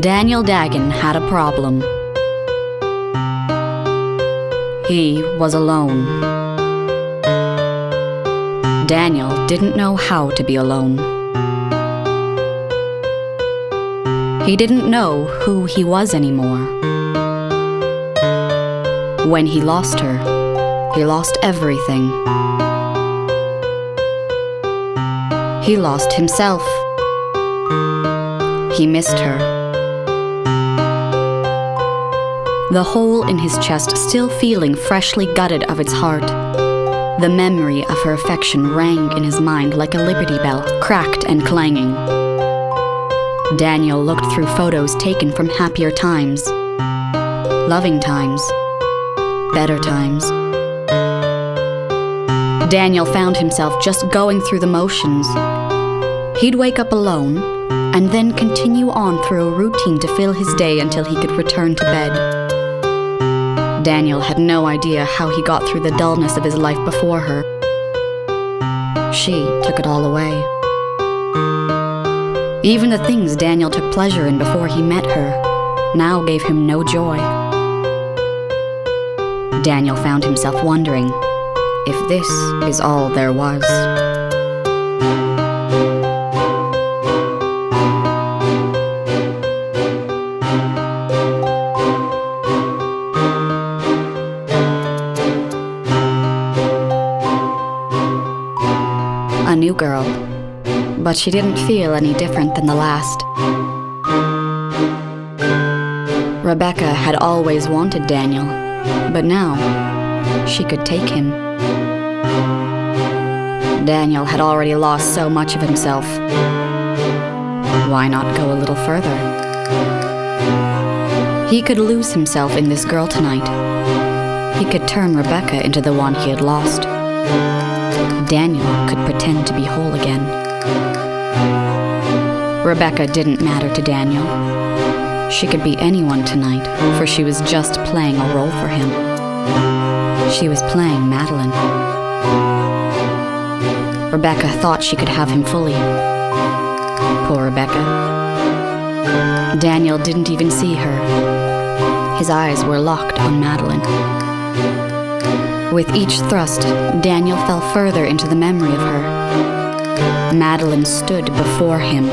Daniel Dagan had a problem. He was alone. Daniel didn't know how to be alone. He didn't know who he was anymore. When he lost her, he lost everything. He lost himself. He missed her. The hole in his chest still feeling freshly gutted of its heart. The memory of her affection rang in his mind like a Liberty Bell, cracked and clanging. Daniel looked through photos taken from happier times, loving times, better times. Daniel found himself just going through the motions. He'd wake up alone, and then continue on through a routine to fill his day until he could return to bed. Daniel had no idea how he got through the dullness of his life before her. She took it all away. Even the things Daniel took pleasure in before he met her now gave him no joy. Daniel found himself wondering if this is all there was. A new girl, but she didn't feel any different than the last. Rebecca had always wanted Daniel, but now she could take him. Daniel had already lost so much of himself. Why not go a little further? He could lose himself in this girl tonight. He could turn Rebecca into the one he had lost. Daniel could pretend to be whole again. Rebecca didn't matter to Daniel. She could be anyone tonight, for she was just playing a role for him. She was playing Madeline. Rebecca thought she could have him fully. Poor Rebecca. Daniel didn't even see her. His eyes were locked on Madeline. With each thrust, Daniel fell further into the memory of her. Madeline stood before him,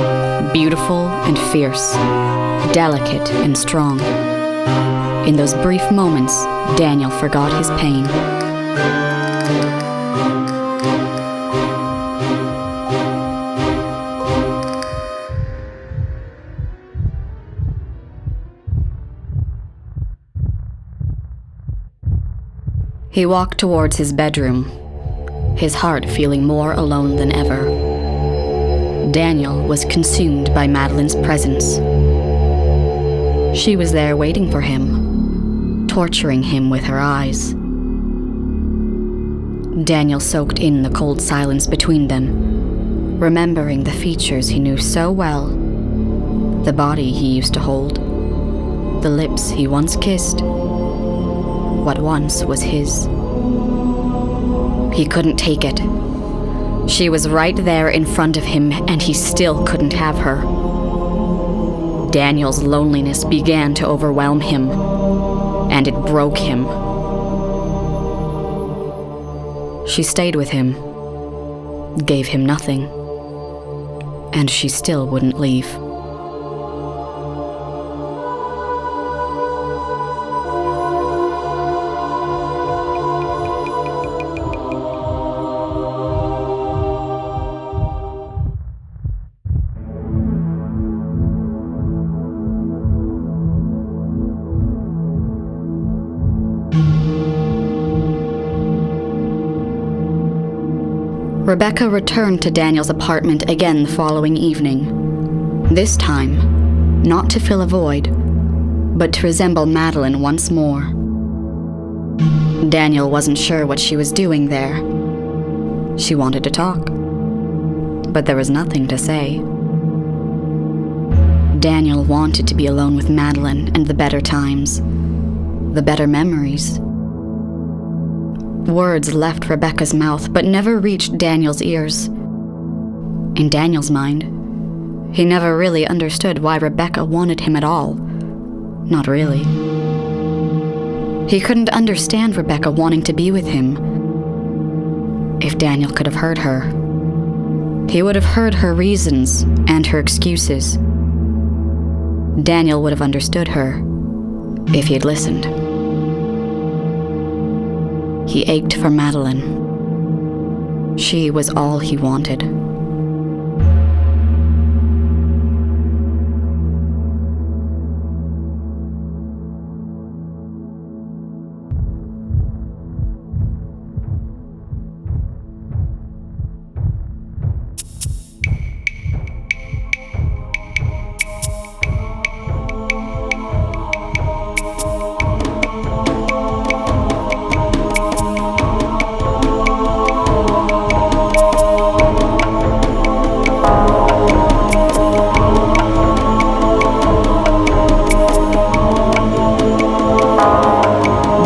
beautiful and fierce, delicate and strong. In those brief moments, Daniel forgot his pain. He walked towards his bedroom, his heart feeling more alone than ever. Daniel was consumed by Madeline's presence. She was there waiting for him, torturing him with her eyes. Daniel soaked in the cold silence between them, remembering the features he knew so well, the body he used to hold, the lips he once kissed, what once was his. He couldn't take it. She was right there in front of him, and he still couldn't have her. Daniel's loneliness began to overwhelm him, and it broke him. She stayed with him, gave him nothing, and she still wouldn't leave. Rebecca returned to Daniel's apartment again the following evening. This time, not to fill a void, but to resemble Madeline once more. Daniel wasn't sure what she was doing there. She wanted to talk, but there was nothing to say. Daniel wanted to be alone with Madeline and the better times, the better memories. Words left Rebecca's mouth but never reached Daniel's ears. In Daniel's mind, He never really understood why Rebecca wanted him at all. Not really. He couldn't understand Rebecca wanting to be with him. If Daniel could have heard her, he would have heard her reasons and her excuses. Daniel would have understood her if he had listened. He ached for Madeline. She was all he wanted.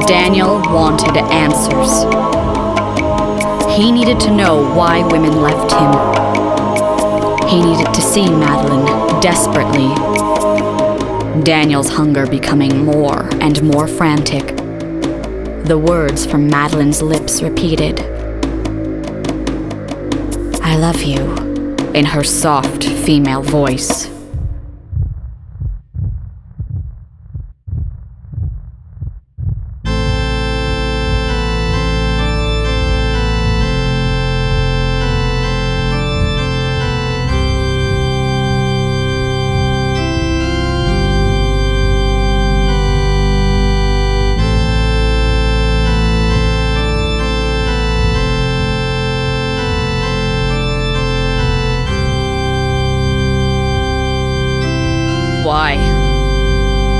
Daniel wanted answers. He needed to know why women left him. He needed to see Madeline desperately. Daniel's hunger becoming more and more frantic. The words from Madeline's lips repeated, "I love you," in her soft female voice.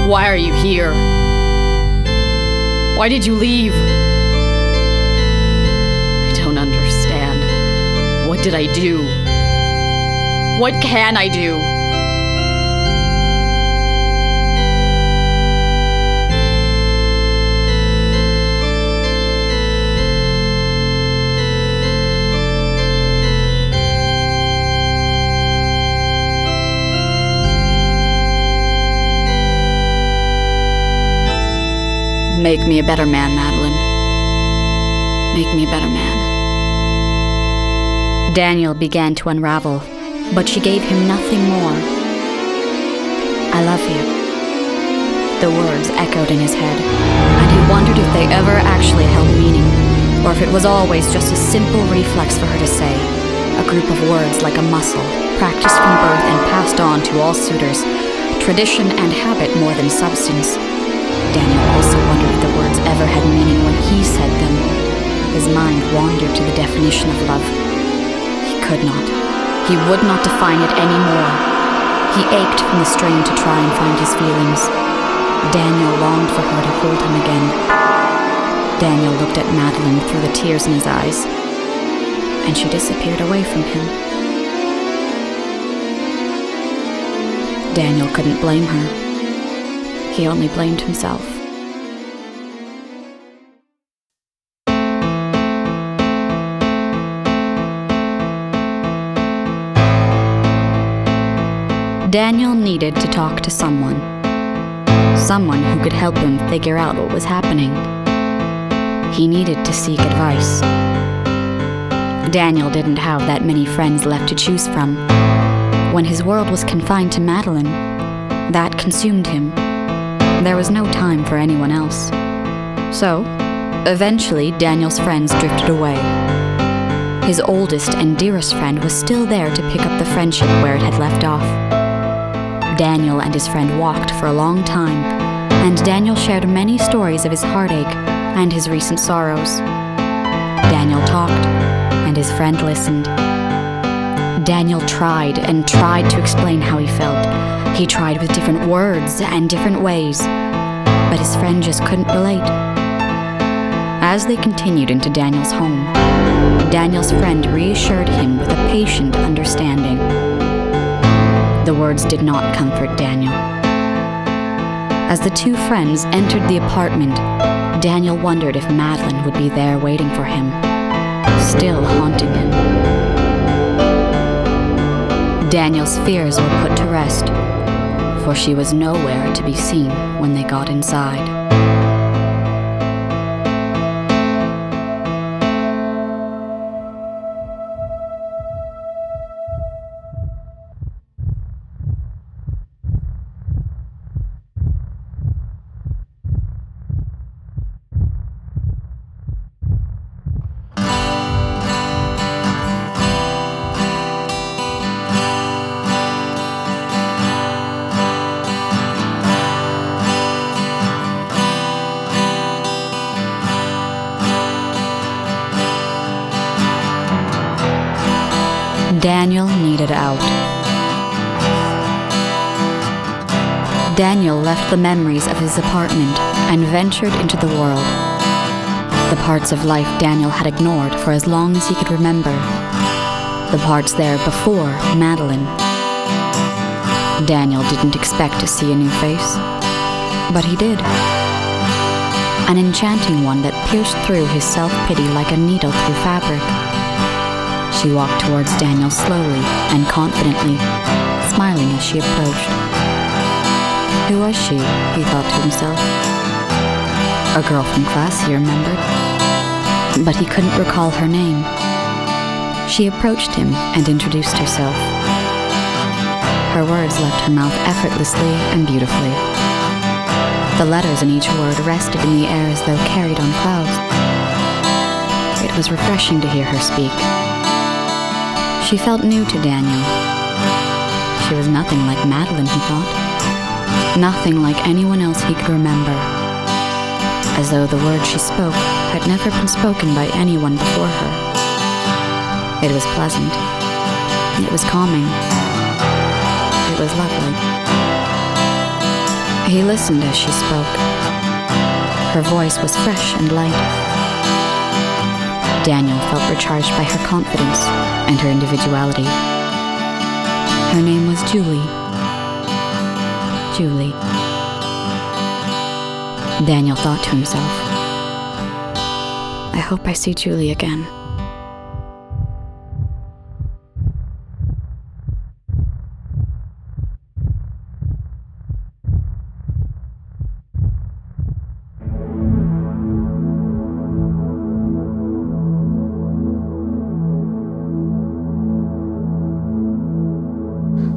Why are you here? Why did you leave? I don't understand. What did I do? What can I do? Make me a better man, Madeline. Make me a better man. Daniel began to unravel, but she gave him nothing more. I love you. The words echoed in his head, and he wondered if they ever actually held meaning, or if it was always just a simple reflex for her to say, a group of words like a muscle, practiced from birth and passed on to all suitors, tradition and habit more than substance. Daniel also wondered if the words ever had meaning when he said them. His mind wandered to the definition of love. He could not. He would not define it anymore. He ached from the strain to try and find his feelings. Daniel longed for her to hold him again. Daniel looked at Madeline through the tears in his eyes, and she disappeared away from him. Daniel couldn't blame her. He only blamed himself. Daniel needed to talk to someone. Someone who could help him figure out what was happening. He needed to seek advice. Daniel didn't have that many friends left to choose from. When his world was confined to Madeline, that consumed him. There was no time for anyone else. So, eventually, Daniel's friends drifted away. His oldest and dearest friend was still there to pick up the friendship where it had left off. Daniel and his friend walked for a long time, and Daniel shared many stories of his heartache and his recent sorrows. Daniel talked, and his friend listened. Daniel tried and tried to explain how he felt. He tried with different words and different ways, but his friend just couldn't relate. As they continued into Daniel's home, Daniel's friend reassured him with a patient understanding. The words did not comfort Daniel. As the two friends entered the apartment, Daniel wondered if Madeline would be there waiting for him, still haunting him. Daniel's fears were put to rest, for she was nowhere to be seen when they got inside. Daniel needed out. Daniel left the memories of his apartment and ventured into the world. The parts of life Daniel had ignored for as long as he could remember. The parts there before Madeline. Daniel didn't expect to see a new face, but he did. An enchanting one that pierced through his self-pity like a needle through fabric. She walked towards Daniel slowly and confidently, smiling as she approached. Who was she, he thought to himself. A girl from class, he remembered. But he couldn't recall her name. She approached him and introduced herself. Her words left her mouth effortlessly and beautifully. The letters in each word rested in the air as though carried on clouds. It was refreshing to hear her speak. She felt new to Daniel. She was nothing like Madeline, he thought. Nothing like anyone else he could remember. As though the words she spoke had never been spoken by anyone before her. It was pleasant. It was calming. It was lovely. He listened as she spoke. Her voice was fresh and light. Daniel felt recharged by her confidence and her individuality. Her name was Julie. Julie. Daniel thought to himself, I hope I see Julie again.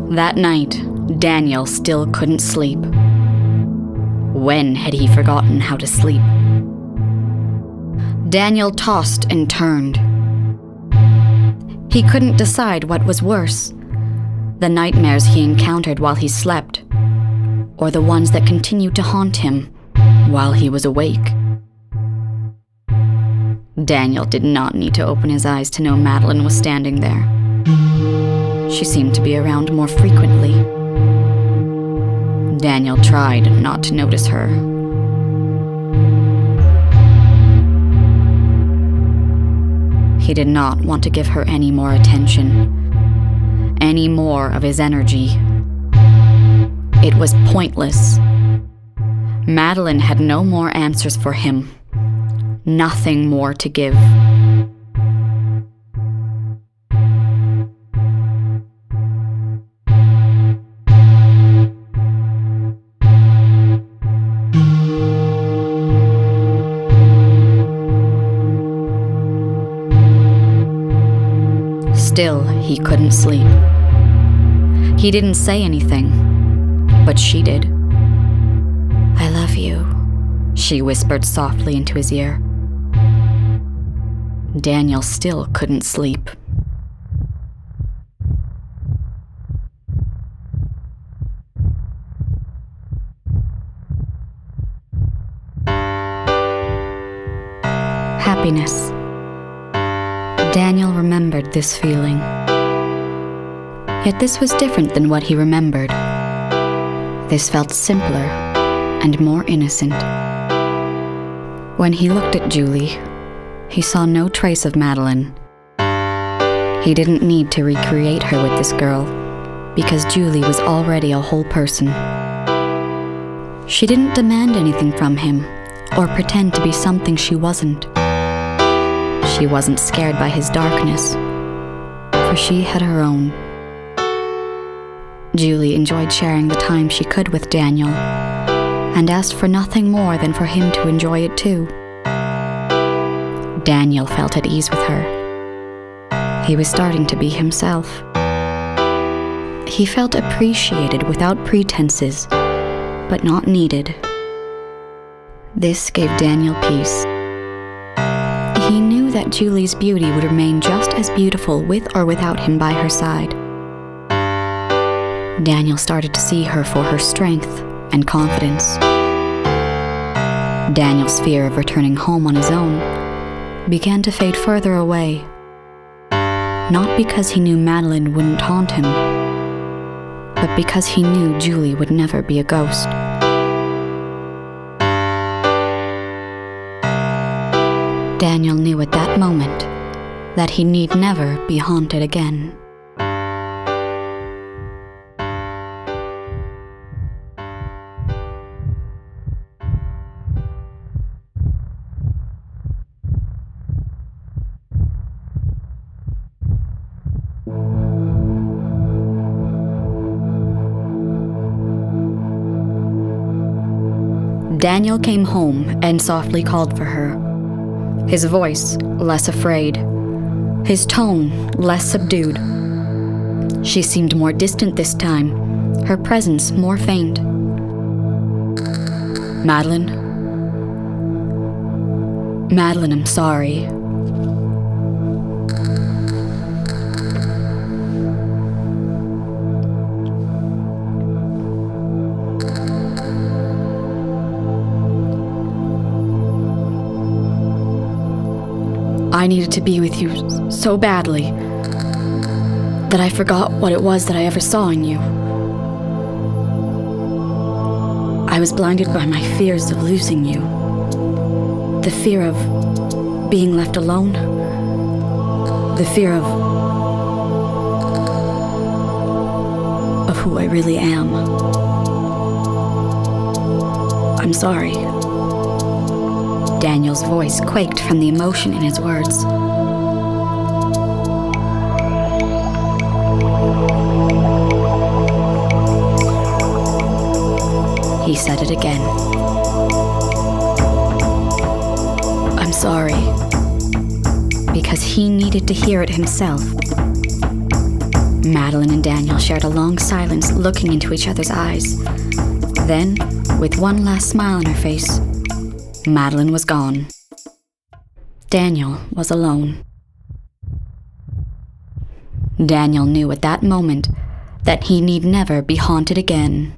That night, Daniel still couldn't sleep. When had he forgotten how to sleep? Daniel tossed and turned. He couldn't decide what was worse, the nightmares he encountered while he slept, or the ones that continued to haunt him while he was awake. Daniel did not need to open his eyes to know Madeline was standing there. She seemed to be around more frequently. Daniel tried not to notice her. He did not want to give her any more attention, any more of his energy. It was pointless. Madeline had no more answers for him, nothing more to give. Still, he couldn't sleep. He didn't say anything, but she did. I love you, she whispered softly into his ear. Daniel still couldn't sleep. Happiness. Daniel remembered this feeling. Yet this was different than what he remembered. This felt simpler and more innocent. When he looked at Julie, he saw no trace of Madeline. He didn't need to recreate her with this girl, because Julie was already a whole person. She didn't demand anything from him, or pretend to be something she wasn't. She wasn't scared by his darkness, for she had her own. Julie enjoyed sharing the time she could with Daniel, and asked for nothing more than for him to enjoy it too. Daniel felt at ease with her. He was starting to be himself. He felt appreciated without pretenses, but not needed. This gave Daniel peace. He knew that Julie's beauty would remain just as beautiful with or without him by her side. Daniel started to see her for her strength and confidence. Daniel's fear of returning home on his own began to fade further away, not because he knew Madeline wouldn't haunt him, but because he knew Julie would never be a ghost. Daniel knew at that moment that he need never be haunted again. Daniel came home and softly called for her. His voice less afraid, his tone less subdued. She seemed more distant this time, her presence more faint. Madeline? Madeline, I'm sorry. I needed to be with you so badly that I forgot what it was that I ever saw in you. I was blinded by my fears of losing you. The fear of being left alone. The fear of who I really am. I'm sorry. Daniel's voice quaked from the emotion in his words. He said it again. I'm sorry. Because he needed to hear it himself. Madeline and Daniel shared a long silence, looking into each other's eyes. Then, with one last smile on her face, Madeline was gone. Daniel was alone. Daniel knew at that moment that he need never be haunted again.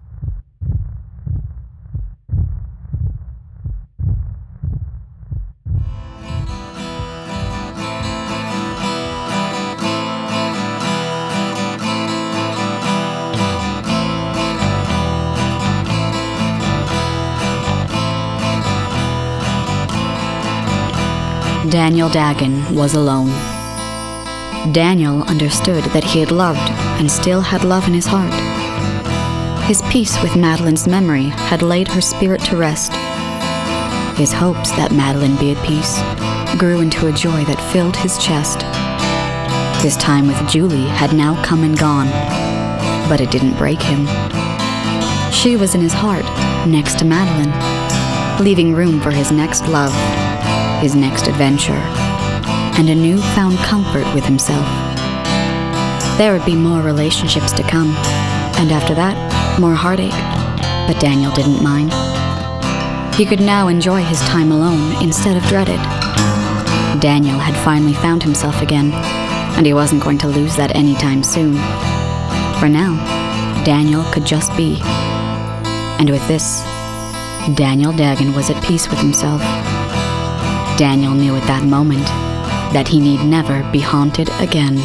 Daniel Dagan was alone. Daniel understood that he had loved and still had love in his heart. His peace with Madeline's memory had laid her spirit to rest. His hopes that Madeline be at peace grew into a joy that filled his chest. His time with Julie had now come and gone, but it didn't break him. She was in his heart, next to Madeline, leaving room for his next love, his next adventure, and a newfound comfort with himself. There would be more relationships to come, and after that, more heartache, but Daniel didn't mind. He could now enjoy his time alone instead of dread it. Daniel had finally found himself again, and he wasn't going to lose that anytime soon. For now, Daniel could just be. And with this, Daniel Dagan was at peace with himself. Daniel knew at that moment that he need never be haunted again.